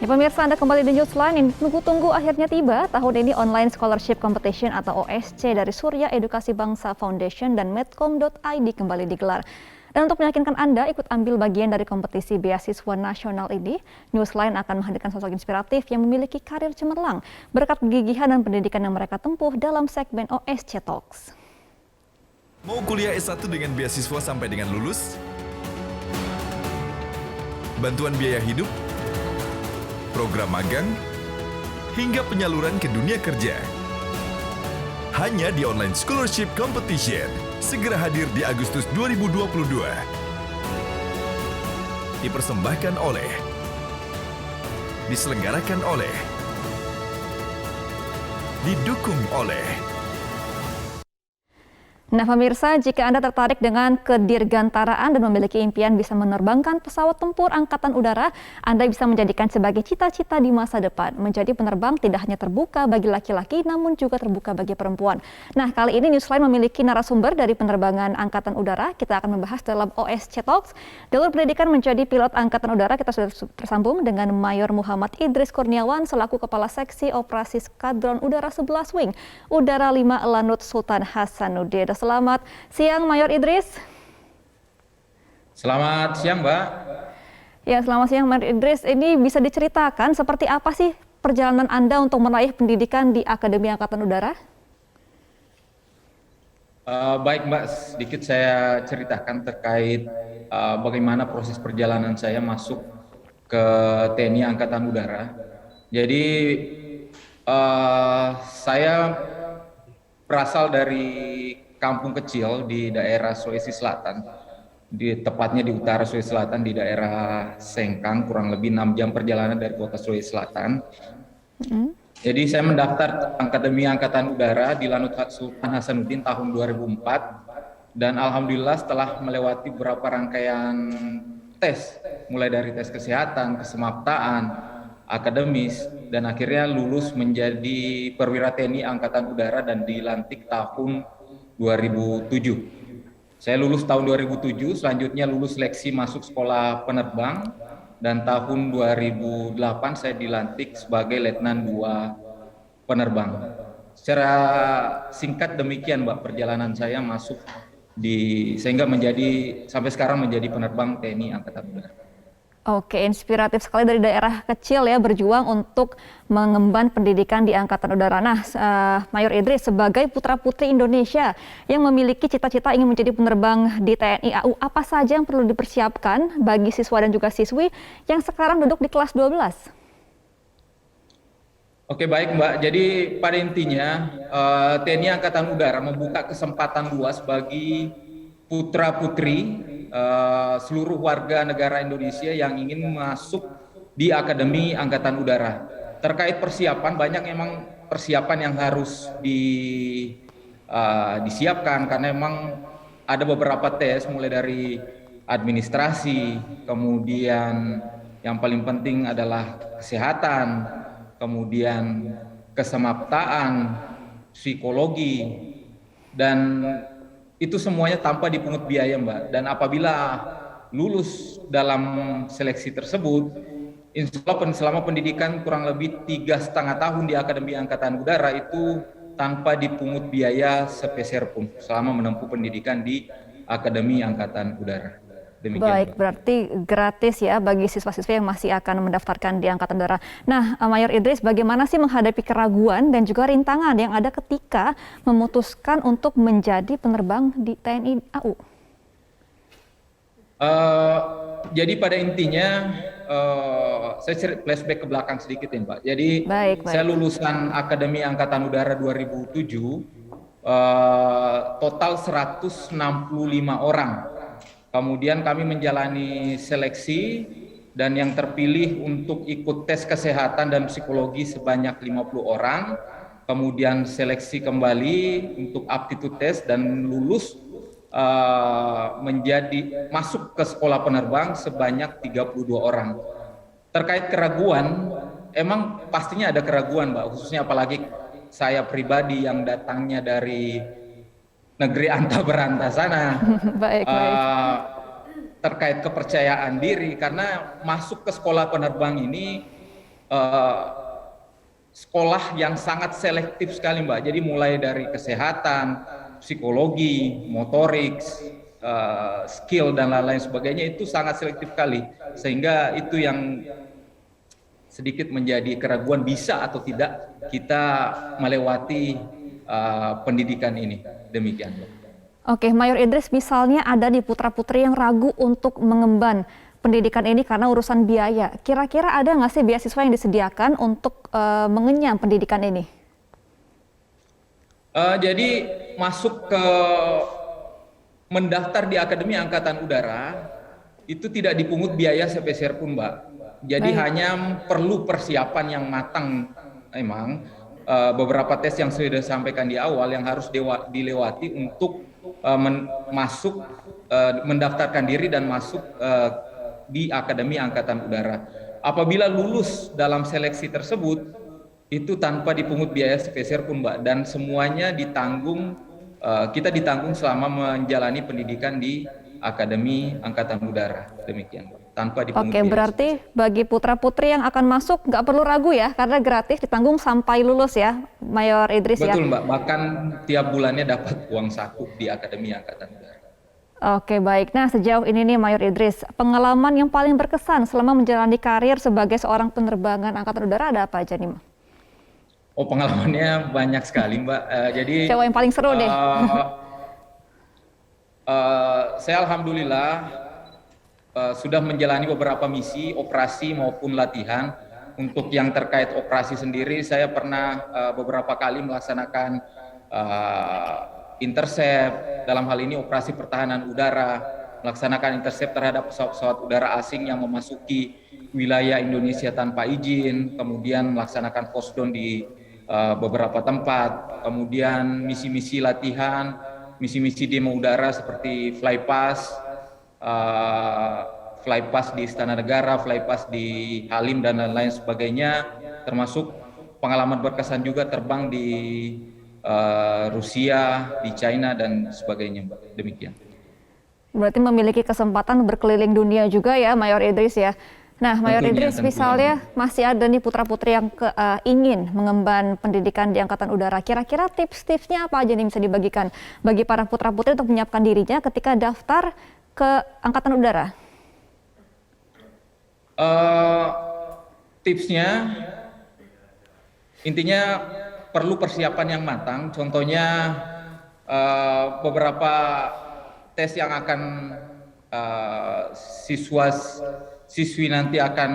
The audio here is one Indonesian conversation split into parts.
Ya pemirsa, Anda kembali di Newsline. Yang tunggu-tunggu akhirnya tiba. Tahun ini Online Scholarship Competition atau OSC dari Surya Edukasi Bangsa Foundation dan Medcom.id kembali digelar. Dan untuk meyakinkan Anda ikut ambil bagian dari kompetisi beasiswa nasional ini, Newsline akan menghadirkan sosok inspiratif yang memiliki karir cemerlang berkat kegigihan dan pendidikan yang mereka tempuh dalam segmen OSC Talks. Mau kuliah S1 dengan beasiswa sampai dengan lulus? Bantuan biaya hidup? Program magang? Hingga penyaluran ke dunia kerja? Hanya di Online Scholarship Competition. Segera hadir di Agustus 2022. Dipersembahkan oleh, diselenggarakan oleh, didukung oleh. Nah pemirsa, jika Anda tertarik dengan kedirgantaraan dan memiliki impian bisa menerbangkan pesawat tempur Angkatan Udara, Anda bisa menjadikan sebagai cita-cita di masa depan. Menjadi penerbang tidak hanya terbuka bagi laki-laki, namun juga terbuka bagi perempuan. Nah kali ini Newsline memiliki narasumber dari penerbangan Angkatan Udara. Kita akan membahas dalam OSC Talks. Jalur pendidikan menjadi pilot Angkatan Udara, kita sudah tersambung dengan Mayor Muhammad Idris Kurniawan selaku Kepala Seksi Operasi Skadron Udara 11 Wing Udara 5 Lanut Sultan Hasanuddin. Selamat siang, Mayor Idris. Selamat siang, Mbak. Ya, selamat siang, Mayor Idris. Ini bisa diceritakan seperti apa sih perjalanan Anda untuk meraih pendidikan di Akademi Angkatan Udara? Baik, Mbak. Sedikit saya ceritakan terkait bagaimana proses perjalanan saya masuk ke TNI Angkatan Udara. Jadi, saya berasal dari kampung kecil di daerah Sulawesi Selatan, tepatnya di utara Sulawesi Selatan, di daerah Sengkang, kurang lebih 6 jam perjalanan dari kota Sulawesi Selatan. Jadi saya mendaftar Akademi Angkatan Udara di Lanut Sultan Hasanuddin tahun 2004, dan alhamdulillah setelah melewati beberapa rangkaian tes, mulai dari tes kesehatan, kesemaptaan, akademis, dan akhirnya lulus menjadi perwira TNI Angkatan Udara dan dilantik tahun 2007. Saya lulus tahun 2007, selanjutnya lulus seleksi masuk sekolah penerbang, dan tahun 2008 saya dilantik sebagai Letnan 2 penerbang. Secara singkat demikian, Mbak, perjalanan saya masuk sehingga sampai sekarang menjadi penerbang TNI Angkatan Udara. Oke, inspiratif sekali dari daerah kecil ya, berjuang untuk mengemban pendidikan di Angkatan Udara. Nah, Mayor Idris sebagai putra-putri Indonesia yang memiliki cita-cita ingin menjadi penerbang di TNI AU, apa saja yang perlu dipersiapkan bagi siswa dan juga siswi yang sekarang duduk di kelas 12? Oke, baik, Mbak. Jadi pada intinya TNI Angkatan Udara membuka kesempatan luas bagi putra-putri seluruh warga negara Indonesia yang ingin masuk di Akademi Angkatan Udara. Terkait persiapan, banyak memang persiapan yang harus disiapkan, karena memang ada beberapa tes, mulai dari administrasi, kemudian yang paling penting adalah kesehatan, kemudian kesemaptaan, psikologi, dan itu semuanya tanpa dipungut biaya, Mbak. Dan apabila lulus dalam seleksi tersebut, insya Allah selama pendidikan kurang lebih 3,5 tahun di Akademi Angkatan Udara itu tanpa dipungut biaya sepeser pun selama menempuh pendidikan di Akademi Angkatan Udara. Demikian, Baik, Mbak. berarti gratis ya bagi siswa-siswi yang masih akan mendaftarkan di Angkatan Udara. Nah, Mayor Idris, bagaimana sih menghadapi keraguan dan juga rintangan yang ada ketika memutuskan untuk menjadi penerbang di TNI AU? Jadi pada intinya, saya flashback ke belakang sedikit ya, Mbak. Jadi Baik. saya lulusan Akademi Angkatan Udara 2007, total 165 orang. Kemudian kami menjalani seleksi, dan yang terpilih untuk ikut tes kesehatan dan psikologi sebanyak 50 orang. Kemudian seleksi kembali untuk aptitude test dan lulus masuk ke sekolah penerbang sebanyak 32 orang. Terkait keraguan, emang pastinya ada keraguan, Mbak, khususnya apalagi saya pribadi yang datangnya dari negeri anta beranta sana. Baik. Terkait kepercayaan diri, karena masuk ke sekolah penerbang ini eh, sekolah yang sangat selektif sekali Mbak. Jadi mulai dari kesehatan, psikologi, motorik, skill dan lain-lain sebagainya itu sangat selektif sekali. Sehingga itu yang sedikit menjadi keraguan bisa atau tidak kita melewati pendidikan ini. Demikian Mbak. Oke, Mayor Idris, misalnya ada di putra-putri yang ragu untuk mengemban pendidikan ini karena urusan biaya. Kira-kira ada nggak sih beasiswa yang disediakan untuk mengenyam pendidikan ini? Jadi masuk ke mendaftar di Akademi Angkatan Udara itu tidak dipungut biaya sepeser pun, Mbak. Jadi hanya perlu persiapan yang matang memang. Beberapa tes yang sudah disampaikan di awal yang harus dilewati untuk masuk mendaftarkan diri dan masuk di Akademi Angkatan Udara. Apabila lulus dalam seleksi tersebut, itu tanpa dipungut biaya sepeser pun Mbak, dan semuanya ditanggung, kita ditanggung selama menjalani pendidikan di Akademi Angkatan Udara. Demikian Mbak. Tanpa dipungut biaya. Oke, berarti bagi putra-putri yang akan masuk nggak perlu ragu ya, karena gratis ditanggung sampai lulus ya, Mayor Idris. Betul ya? Mbak, bahkan tiap bulannya dapat uang saku di Akademi Angkatan Udara. Oke, baik. Nah, sejauh ini nih Mayor Idris, pengalaman yang paling berkesan selama menjalani karir sebagai seorang penerbangan Angkatan Udara ada apa aja nih, Mbak? Oh, pengalamannya banyak sekali Mbak. Jadi Coba yang paling seru deh. Saya alhamdulillah sudah menjalani beberapa misi, operasi maupun latihan. Untuk yang terkait operasi sendiri, saya pernah beberapa kali melaksanakan intercept, dalam hal ini operasi pertahanan udara, melaksanakan intercept terhadap pesawat-pesawat udara asing yang memasuki wilayah Indonesia tanpa izin, kemudian melaksanakan postdown di beberapa tempat, kemudian misi-misi latihan, misi-misi demo udara seperti flypass di Istana Negara, flypass di Halim dan lain-lain sebagainya, termasuk pengalaman berkesan juga terbang di Rusia, di China dan sebagainya, Mbak. Demikian. Berarti memiliki kesempatan berkeliling dunia juga ya, Mayor Idris ya. Nah, Mayor Idris, misalnya masih ada nih putra-putri yang ingin mengemban pendidikan di Angkatan Udara. Kira-kira tips-tipsnya apa aja nih bisa dibagikan bagi para putra-putri untuk menyiapkan dirinya ketika daftar ke Angkatan Udara? Tipsnya, intinya perlu persiapan yang matang. Contohnya beberapa tes yang akan siswi nanti akan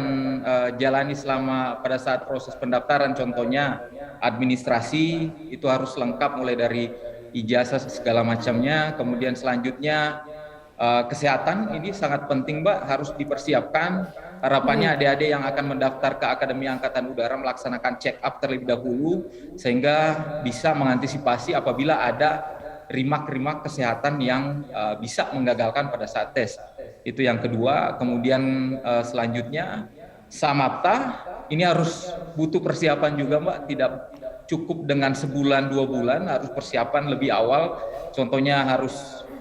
jalani selama pada saat proses pendaftaran. Contohnya administrasi itu harus lengkap mulai dari ijazah segala macamnya. Kemudian selanjutnya kesehatan ini sangat penting Mbak, harus dipersiapkan. Harapannya adik-adik yang akan mendaftar ke Akademi Angkatan Udara melaksanakan check up terlebih dahulu sehingga bisa mengantisipasi apabila ada rimak-rimak kesehatan yang bisa menggagalkan pada saat tes. Itu yang kedua. Kemudian selanjutnya Samapta ini harus butuh persiapan juga Mbak, tidak cukup dengan sebulan 2 bulan, harus persiapan lebih awal. Contohnya harus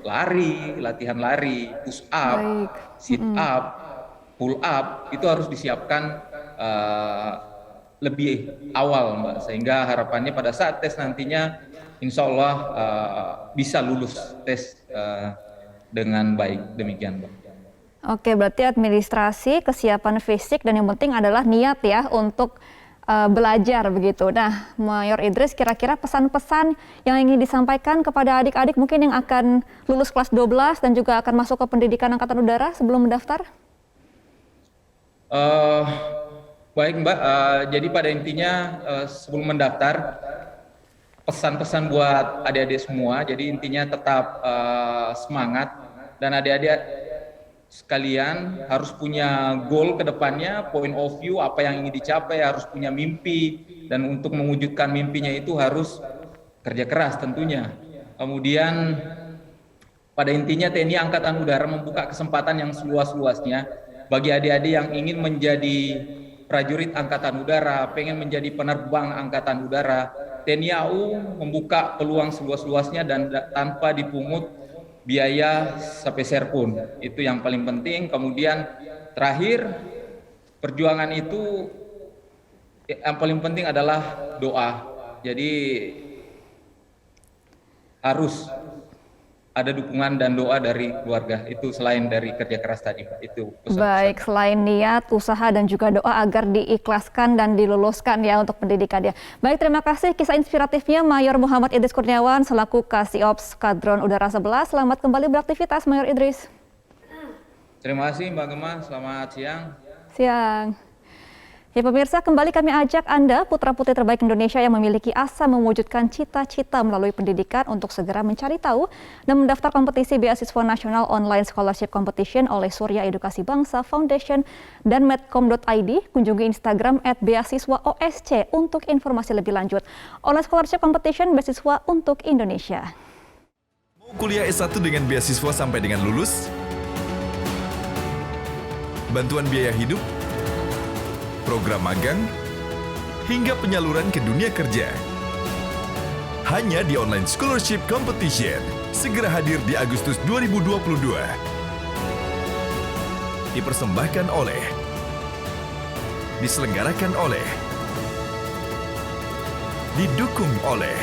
lari, latihan lari, push up, sit up, pull up, itu harus disiapkan lebih awal Mbak, sehingga harapannya pada saat tes nantinya insya Allah bisa lulus tes dengan baik. Demikian Mbak. Oke, berarti administrasi, kesiapan fisik, dan yang penting adalah niat ya untuk belajar begitu. Nah, Mayor Idris, kira-kira pesan-pesan yang ingin disampaikan kepada adik-adik mungkin yang akan lulus kelas 12 dan juga akan masuk ke pendidikan Angkatan Udara sebelum mendaftar? Baik Mbak, jadi pada intinya sebelum mendaftar, pesan-pesan buat adik-adik semua, jadi intinya tetap semangat, dan adik-adik sekalian harus punya goal ke depannya, point of view, apa yang ingin dicapai, harus punya mimpi, dan untuk mewujudkan mimpinya itu harus kerja keras tentunya. Kemudian pada intinya TNI Angkatan Udara membuka kesempatan yang seluas-luasnya bagi adik-adik yang ingin menjadi prajurit Angkatan Udara, pengen menjadi penerbang Angkatan Udara. TNI AU membuka peluang seluas-luasnya dan tanpa dipungut biaya sepeser pun. Itu yang paling penting. Kemudian terakhir, perjuangan itu Yang paling penting adalah doa. Jadi harus ada dukungan dan doa dari keluarga. Itu selain dari kerja keras tadi, Pak. Itu pesan-pesan. Baik, selain niat, usaha, dan juga doa agar diikhlaskan dan diluluskan ya untuk pendidikannya. Baik, terima kasih kisah inspiratifnya Mayor Muhammad Idris Kurniawan selaku Kasih-Ops Skadron Udara 11. Selamat kembali beraktivitas, Mayor Idris. Terima kasih Mbak Gemma, selamat siang. Siang. Ya pemirsa, kembali kami ajak Anda, putra-putri terbaik Indonesia yang memiliki asa mewujudkan cita-cita melalui pendidikan untuk segera mencari tahu dan mendaftar kompetisi beasiswa nasional online scholarship competition oleh Surya Edukasi Bangsa Foundation dan medcom.id. Kunjungi Instagram @beasiswaosc untuk informasi lebih lanjut. Online scholarship competition beasiswa untuk Indonesia. Mau kuliah S1 dengan beasiswa sampai dengan lulus? Bantuan biaya hidup? Program magang, hingga penyaluran ke dunia kerja. Hanya di Online Scholarship Competition, segera hadir di Agustus 2022. Dipersembahkan oleh, diselenggarakan oleh, didukung oleh